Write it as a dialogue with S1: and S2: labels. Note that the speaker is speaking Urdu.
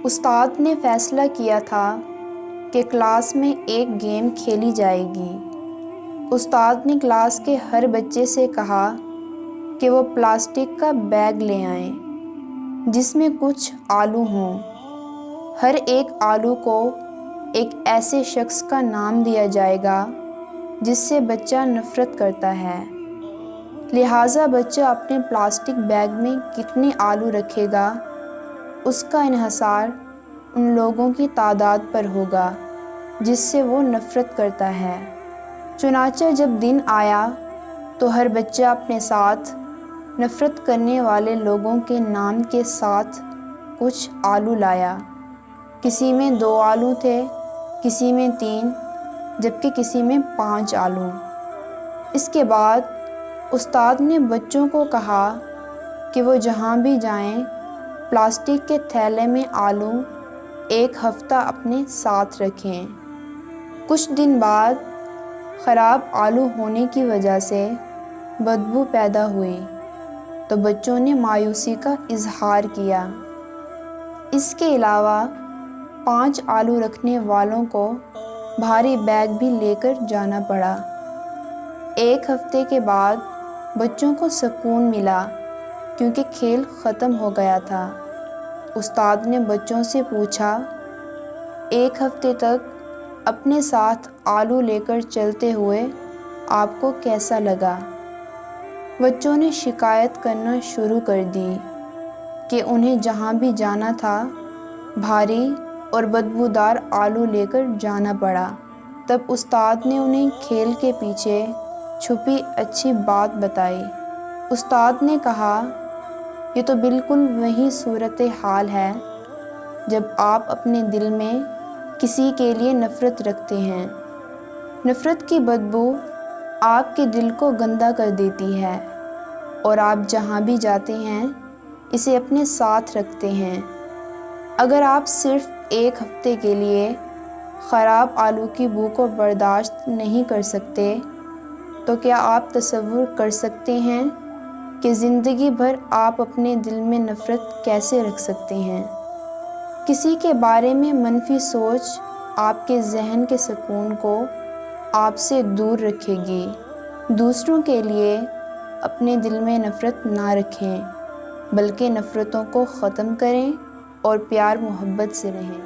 S1: استاد نے فیصلہ کیا تھا کہ کلاس میں ایک گیم کھیلی جائے گی۔ استاد نے کلاس کے ہر بچے سے کہا کہ وہ پلاسٹک کا بیگ لے آئیں جس میں کچھ آلو ہوں۔ ہر ایک آلو کو ایک ایسے شخص کا نام دیا جائے گا جس سے بچہ نفرت کرتا ہے، لہٰذا بچہ اپنے پلاسٹک بیگ میں کتنے آلو رکھے گا اس کا انحصار ان لوگوں کی تعداد پر ہوگا جس سے وہ نفرت کرتا ہے۔ چنانچہ جب دن آیا تو ہر بچہ اپنے ساتھ نفرت کرنے والے لوگوں کے نام کے ساتھ کچھ آلو لایا۔ کسی میں 2 آلو تھے، کسی میں 3، جبکہ کسی میں 5 آلو۔ اس کے بعد استاد نے بچوں کو کہا کہ وہ جہاں بھی جائیں پلاسٹک کے تھیلے میں آلو 1 ہفتہ اپنے ساتھ رکھیں۔ کچھ دن بعد خراب آلو ہونے کی وجہ سے بدبو پیدا ہوئی تو بچوں نے مایوسی کا اظہار کیا۔ اس کے علاوہ 5 آلو رکھنے والوں کو بھاری بیگ بھی لے کر جانا پڑا۔ 1 ہفتے کے بعد بچوں کو سکون ملا کیونکہ کھیل ختم ہو گیا تھا۔ استاد نے بچوں سے پوچھا، 1 ہفتے تک اپنے ساتھ آلو لے کر چلتے ہوئے آپ کو کیسا لگا؟ بچوں نے شکایت کرنا شروع کر دی کہ انہیں جہاں بھی جانا تھا بھاری اور بدبودار آلو لے کر جانا پڑا۔ تب استاد نے انہیں کھیل کے پیچھے چھپی اچھی بات بتائی۔ استاد نے کہا، یہ تو بالکل وہی صورتحال ہے جب آپ اپنے دل میں کسی کے لیے نفرت رکھتے ہیں۔ نفرت کی بدبو آپ کے دل کو گندا کر دیتی ہے اور آپ جہاں بھی جاتے ہیں اسے اپنے ساتھ رکھتے ہیں۔ اگر آپ صرف 1 ہفتے کے لیے خراب آلو کی بو کو برداشت نہیں کر سکتے تو کیا آپ تصور کر سکتے ہیں کہ زندگی بھر آپ اپنے دل میں نفرت کیسے رکھ سکتے ہیں؟ کسی کے بارے میں منفی سوچ آپ کے ذہن کے سکون کو آپ سے دور رکھے گی۔ دوسروں کے لیے اپنے دل میں نفرت نہ رکھیں، بلکہ نفرتوں کو ختم کریں اور پیار محبت سے رہیں۔